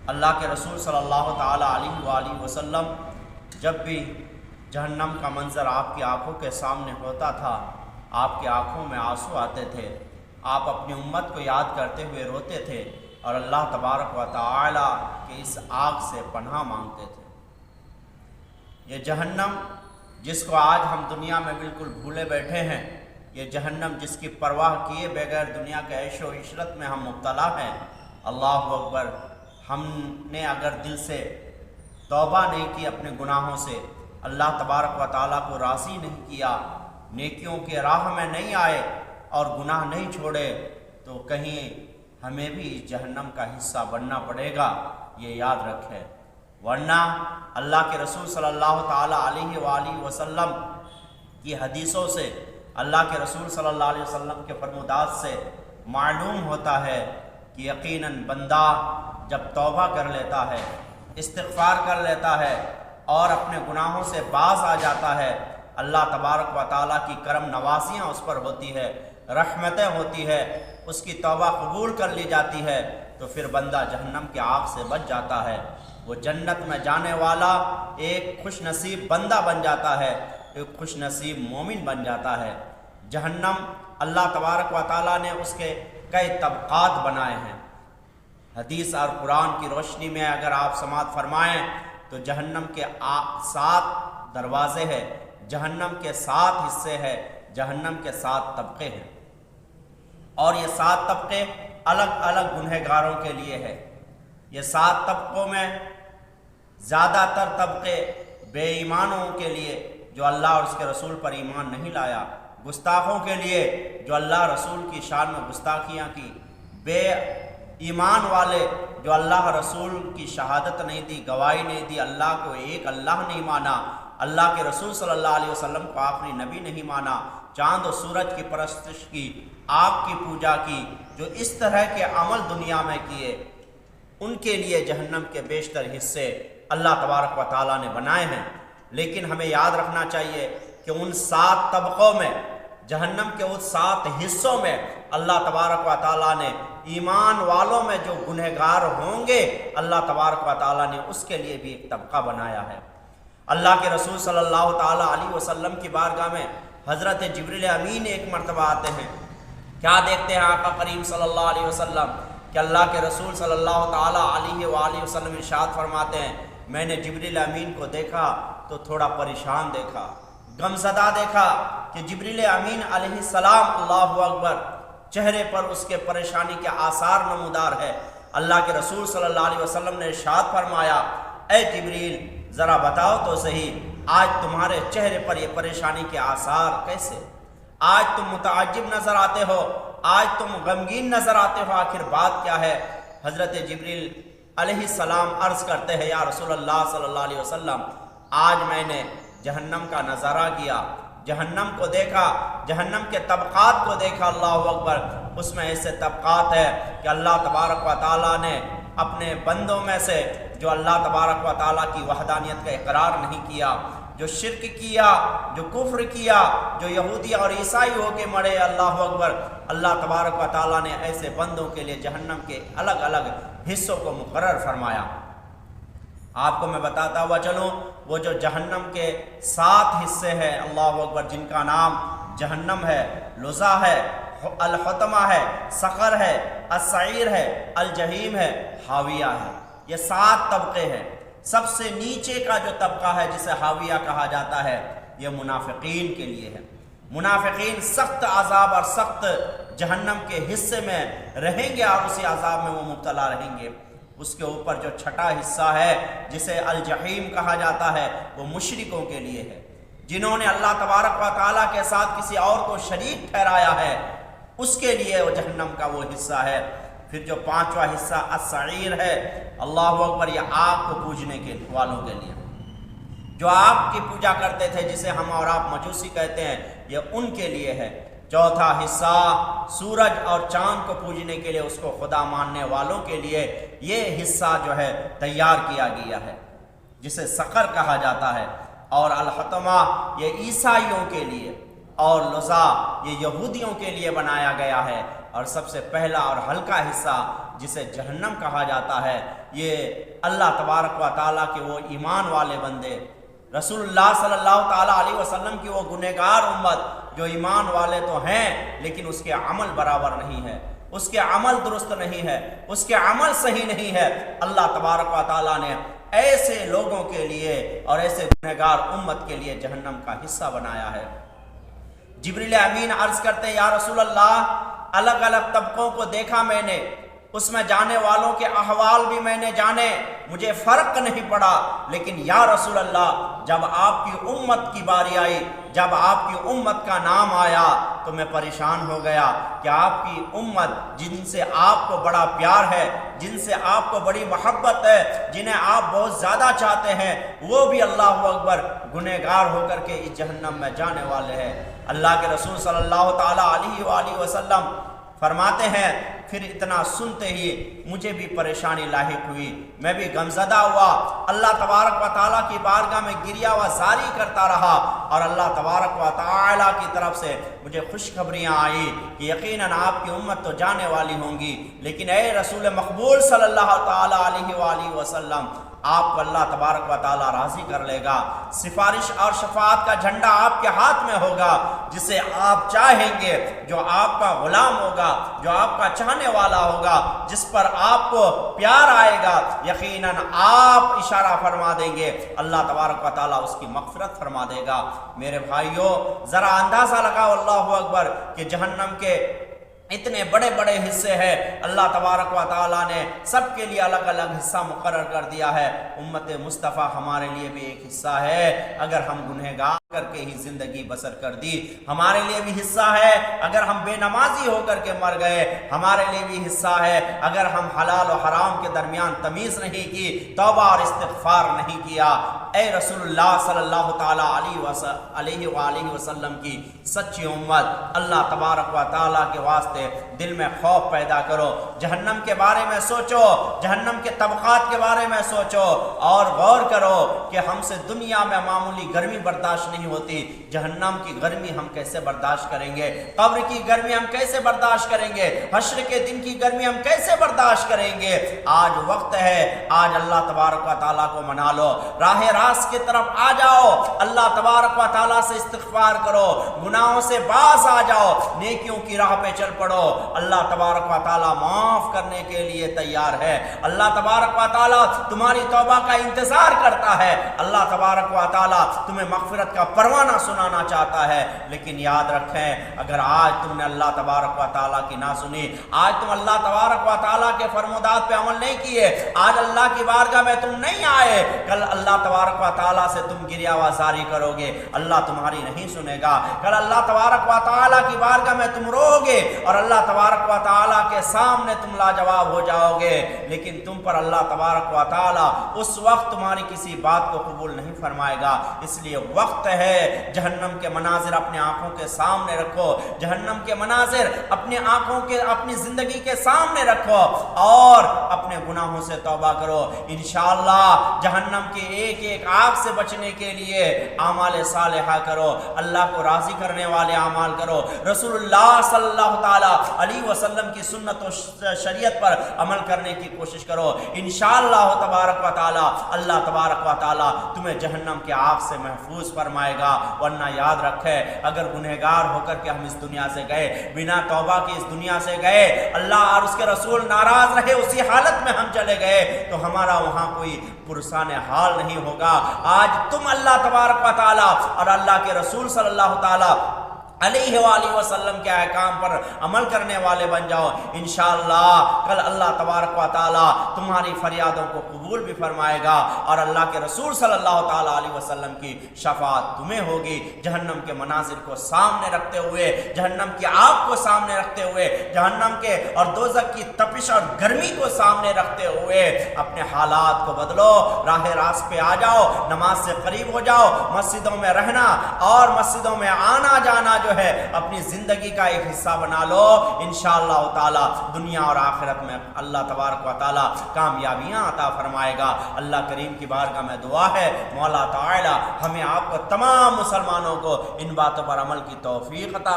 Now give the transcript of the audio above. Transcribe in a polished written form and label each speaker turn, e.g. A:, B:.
A: اللہ کے رسول صلی اللہ تعالیٰ علیہ وآلہ وسلم جب بھی جہنم کا منظر آپ کی آنکھوں کے سامنے ہوتا تھا، آپ کی آنکھوں میں آنسو آتے تھے، آپ اپنی امت کو یاد کرتے ہوئے روتے تھے اور اللہ تبارک و تعالیٰ کے اس آگ سے پناہ مانگتے تھے۔ یہ جہنم جس کو آج ہم دنیا میں بالکل بھولے بیٹھے ہیں، یہ جہنم جس کی پرواہ کیے بغیر دنیا کے عیش و عشرت میں ہم مبتلا ہیں، اللہ اکبر، ہم نے اگر دل سے توبہ نہیں کی اپنے گناہوں سے، اللہ تبارک و تعالیٰ کو راضی نہیں کیا، نیکیوں کے راہ میں نہیں آئے اور گناہ نہیں چھوڑے، تو کہیں ہمیں بھی اس جہنم کا حصہ بننا پڑے گا، یہ یاد رکھے۔ ورنہ اللہ کے رسول صلی اللہ تعالیٰ علیہ وآلہ وسلم کی حدیثوں سے، اللہ کے رسول صلی اللہ علیہ وسلم کے فرمودات سے معلوم ہوتا ہے کہ یقیناً بندہ جب توبہ کر لیتا ہے، استغفار کر لیتا ہے اور اپنے گناہوں سے باز آ جاتا ہے، اللہ تبارک و تعالیٰ کی کرم نوازیاں اس پر ہوتی ہے، رحمتیں ہوتی ہے، اس کی توبہ قبول کر لی جاتی ہے، تو پھر بندہ جہنم کی آگ سے بچ جاتا ہے، وہ جنت میں جانے والا ایک خوش نصیب بندہ بن جاتا ہے، ایک خوش نصیب مومن بن جاتا ہے۔ جہنم اللہ تبارک و تعالیٰ نے اس کے کئی طبقات بنائے ہیں۔ حدیث اور قرآن کی روشنی میں اگر آپ سماعت فرمائیں تو جہنم کے 7 دروازے ہیں، جہنم کے 7 حصے ہیں، جہنم کے 7 طبقے ہیں، اور یہ 7 طبقے الگ الگ گنہگاروں کے لیے ہے۔ یہ 7 طبقوں میں زیادہ تر طبقے بے ایمانوں کے لیے جو اللہ اور اس کے رسول پر ایمان نہیں لایا، گستاخوں کے لیے جو اللہ رسول کی شان میں گستاخیاں کی، بے ایمان والے جو اللہ رسول کی شہادت نہیں دی، گواہی نہیں دی، اللہ کو ایک اللہ نہیں مانا، اللہ کے رسول صلی اللہ علیہ وسلم کو آخری نبی نہیں مانا، چاند و سورج کی پرستش کی، آگ کی پوجا کی، جو اس طرح کے عمل دنیا میں کیے، ان کے لیے جہنم کے بیشتر حصے اللہ تبارک و تعالیٰ نے بنائے ہیں۔ لیکن ہمیں یاد رکھنا چاہیے کہ ان 7 طبقوں میں، جہنم کے اس 7 حصوں میں اللہ تبارک و تعالیٰ نے ایمان والوں میں جو گنہگار ہوں گے، اللہ تبارک و تعالیٰ نے اس کے لیے بھی ایک طبقہ بنایا ہے۔ اللہ کے رسول صلی اللہ تعالیٰ علیہ وسلم کی بارگاہ میں حضرت جبریل امین ایک مرتبہ آتے ہیں، کیا دیکھتے ہیں آقا کریم صلی اللہ علیہ وسلم کہ اللہ کے رسول صلی اللہ تعالیٰ علیہ وآلہ وسلم ارشاد فرماتے ہیں، میں نے جبریل امین کو دیکھا تو تھوڑا پریشان دیکھا، غمزدہ دیکھا کہ جبریل امین علیہ السلام، اللہ اکبر، چہرے پر اس کے پریشانی کے آثار نمودار ہے۔ اللہ کے رسول صلی اللہ علیہ وسلم نے ارشاد فرمایا، اے جبریل ذرا بتاؤ تو صحیح، آج تمہارے چہرے پر یہ پریشانی کے آثار کیسے؟ آج تم متعجب نظر آتے ہو، آج تم غمگین نظر آتے ہو، آخر بات کیا ہے؟ حضرت جبریل علیہ السلام عرض کرتے ہیں، یا رسول اللہ صلی اللہ علیہ وسلم، آج میں نے جہنم کا نظارہ کیا، جہنم کو دیکھا، جہنم کے طبقات کو دیکھا، اللہ اکبر، اس میں ایسے طبقات ہیں کہ اللہ تبارک و تعالیٰ نے اپنے بندوں میں سے جو اللہ تبارک و تعالیٰ کی وحدانیت کا اقرار نہیں کیا، جو شرک کیا، جو کفر کیا، جو یہودی اور عیسائی ہو کے مرے، اللہ اکبر، اللہ تبارک و تعالیٰ نے ایسے بندوں کے لیے جہنم کے الگ الگ حصوں کو مقرر فرمایا۔ آپ کو میں بتاتا ہوا چلوں، وہ جو جہنم کے 7 حصے ہیں، اللہ اکبر، جن کا نام جہنم ہے، لظا ہے، الحطمہ ہے، سقر ہے، السعیر ہے، الجحیم ہے، حاویہ ہے۔ یہ 7 طبقے ہیں۔ سب سے نیچے کا جو طبقہ ہے جسے حاویہ کہا جاتا ہے، یہ منافقین کے لیے ہے۔ منافقین سخت عذاب اور سخت جہنم کے حصے میں رہیں گے اور اسی عذاب میں وہ مبتلا رہیں گے۔ اس کے اوپر جو چھٹا حصہ ہے جسے الجحیم کہا جاتا ہے، وہ مشرکوں کے لیے ہے، جنہوں نے اللہ تبارک و تعالیٰ کے ساتھ کسی اور کو شریک ٹھہرایا ہے، اس کے لیے وہ جہنم کا وہ حصہ ہے۔ پھر جو 5واں حصہ السعیر ہے، اللہ اکبر، یہ آگ کو پوجنے کے والوں کے لیے، جو آگ کی پوجا کرتے تھے، جسے ہم اور آپ مجوسی کہتے ہیں، یہ ان کے لیے ہے۔ چوتھا حصہ سورج اور چاند کو پوجنے کے لیے، اس کو خدا ماننے والوں کے لیے یہ حصہ جو ہے تیار کیا گیا ہے، جسے سقر کہا جاتا ہے۔ اور الحطمہ یہ عیسائیوں کے لیے، اور لظا یہ یہودیوں کے لیے بنایا گیا ہے۔ اور سب سے پہلا اور ہلکا حصہ جسے جہنم کہا جاتا ہے، یہ اللہ تبارک و تعالیٰ کے وہ ایمان والے بندے، رسول اللہ صلی اللہ تعالیٰ علیہ وسلم کی وہ گنہگار امت جو ایمان والے تو ہیں لیکن اس کے عمل برابر نہیں ہے، اس کے عمل درست نہیں ہے، اس کے عمل صحیح نہیں ہے۔ اللہ تبارک و تعالیٰ نے ایسے لوگوں کے لیے اور ایسے گنہگار امت کے لیے جہنم کا حصہ بنایا ہے۔ جبریل امین عرض کرتے ہیں یا رسول اللہ، الگ الگ طبقوں کو دیکھا میں نے، اس میں جانے والوں کے احوال بھی میں نے جانے، مجھے فرق نہیں پڑا، لیکن یا رسول اللہ جب آپ کی امت کی باری آئی، جب آپ کی امت کا نام آیا تو میں پریشان ہو گیا کہ آپ کی امت جن سے آپ کو بڑا پیار ہے، جن سے آپ کو بڑی محبت ہے، جنہیں آپ بہت زیادہ چاہتے ہیں، وہ بھی اللہ اکبر گنہگار ہو کر کے اس جہنم میں جانے والے ہیں۔ اللہ کے رسول صلی اللہ تعالیٰ علیہ وآلہ وسلم فرماتے ہیں پھر اتنا سنتے ہی مجھے بھی پریشانی لاحق ہوئی، میں بھی غمزدہ ہوا، اللہ تبارک و تعالیٰ کی بارگاہ میں گریہ و زاری کرتا رہا، اور اللہ تبارک و تعالیٰ کی طرف سے مجھے خوشخبریاں آئی کہ یقیناً آپ کی امت تو جانے والی ہوں گی، لیکن اے رسول مقبول صلی اللہ تعالیٰ علیہ وآلہ وسلم، آپ کو اللہ تبارک و تعالیٰ راضی کر لے گا، سفارش اور شفاعت کا جھنڈا آپ کے ہاتھ میں ہوگا، جسے آپ چاہیں گے، جو آپ کا غلام ہوگا، جو آپ کا چاہنے والا ہوگا، جس پر آپ کو پیار آئے گا، یقیناً آپ اشارہ فرما دیں گے، اللہ تبارک و تعالیٰ اس کی مغفرت فرما دے گا۔ میرے بھائیوں ذرا اندازہ لگاؤ اللہ اکبر کہ جہنم کے اتنے بڑے بڑے حصے ہیں، اللہ تبارک و تعالیٰ نے سب کے لیے الگ الگ حصہ مقرر کر دیا ہے۔ امت مصطفیٰ ہمارے لیے بھی ایک حصہ ہے، اگر ہم گنہگار کر کے ہی زندگی بسر کر دی، ہمارے لیے بھی حصہ ہے اگر ہم بے نمازی ہو کر کے مر گئے، ہمارے لیے بھی حصہ ہے اگر ہم حلال و حرام کے درمیان تمیز نہیں کی، توبہ اور استغفار نہیں کیا۔ اے رسول اللہ صلی اللہ تعالیٰ علیہ وآلہ وسلم کی سچی امت، اللہ تبارک و تعالیٰ کے واسطے دل میں خوف پیدا کرو، جہنم کے بارے میں سوچو، جہنم کے طبقات کے بارے میں سوچو، اور غور کرو کہ ہم سے دنیا میں معمولی گرمی برداشت نہیں ہوتی، جہنم کی گرمی ہم کیسے برداشت کریں گے، قبر کی گرمی ہم کیسے برداشت کریں گے، حشر کے دن کی گرمی ہم کیسے برداشت کریں گے۔ آج وقت ہے، آج اللہ تبارک و تعالیٰ کو منا لو، راہ راست کی طرف آ جاؤ، اللہ تبارک و تعالیٰ سے استغفار کرو، گناہوں سے باز آ جاؤ، نیکیوں کی راہ پہ چل پڑو، اللہ تبارک و تعالیٰ معاف کرنے کے لیے تیار ہے، اللہ تبارک و تعالیٰ تمہاری توبہ کا انتظار کرتا ہے، اللہ تبارک و تعالیٰ تمہیں مغفرت کا پروانہ سنانا چاہتا ہے۔ لیکن یاد رکھیں اگر آج تم نے اللہ تبارک و تعالیٰ کی نہ سنی، آج تم اللہ تبارک و تعالیٰ کے فرمودات پہ عمل نہیں کیے، آج اللہ کی بارگاہ میں تم نہیں آئے، کل اللہ تبارک و تعالیٰ سے تم گریہ و زاری کرو گے، اللہ تمہاری نہیں سنے گا، کل اللہ تبارک و تعالیٰ کی بارگاہ میں تم رو گے اور اللہ تبارک و تعالیٰ کے سامنے تم لاجواب ہو جاؤ گے، لیکن تم پر اللہ تبارک و تعالیٰ اس وقت تمہاری کسی بات کو قبول نہیں فرمائے گا۔ اس لیے وقت ہے جہنم کے مناظر اپنے آنکھوں کے سامنے رکھو، جہنم کے مناظر اپنے آنکھوں کے اپنی زندگی کے سامنے رکھو اور اپنے گناہوں سے توبہ کرو، انشاءاللہ جہنم کے ایک ایک آگ سے بچنے کے لیے اعمال صالحہ کرو، اللہ کو راضی کرنے والے اعمال کرو، رسول اللہ صلی اللہ تعالیٰ علیہ وسلم کی سنت و شریعت پر عمل کرنے کی کوشش کرو، انشاءاللہ تبارک و تعالیٰ اللہ تبارک و تعالیٰ تمہیں جہنم کے آگ سے محفوظ فرمائے گا۔ ورنہ یاد رکھے اگر گنہگار ہو کر کے ہم اس دنیا سے گئے، بنا توبہ کی اس دنیا سے گئے، اللہ اور اس کے رسول ناراض رہے، اسی حالت میں ہم چلے گئے تو ہمارا وہاں کوئی پرسان حال نہیں ہوگا۔ آج تم اللہ تبارک و تعالیٰ اور اللہ کے رسول صلی اللہ تعالیٰ علیہ وآلہ وسلم کے احکام پر عمل کرنے والے بن جاؤ، انشاءاللہ کل اللہ تبارک و تعالیٰ تمہاری فریادوں کو قبول بھی فرمائے گا اور اللہ کے رسول صلی اللہ تعالیٰ علیہ وسلم کی شفاعت تمہیں ہوگی۔ جہنم کے مناظر کو سامنے رکھتے ہوئے، جہنم کی آگ کو سامنے رکھتے ہوئے، جہنم کے اور دوزخ کی تپش اور گرمی کو سامنے رکھتے ہوئے اپنے حالات کو بدلو، راہ راست پہ آ جاؤ، نماز سے قریب ہو جاؤ، مسجدوں میں رہنا اور مسجدوں میں آنا جانا جو ہے اپنی زندگی کا ایک حصہ بنا لو، انشاءاللہ تعالی دنیا اور آخرت میں اللہ تبارک و تعالی کامیابیاں عطا فرمائے گا۔ اللہ کریم کی بارگاہ میں دعا ہے مولا تعالی ہمیں آپ کو تمام مسلمانوں کو ان باتوں پر عمل کی توفیق عطا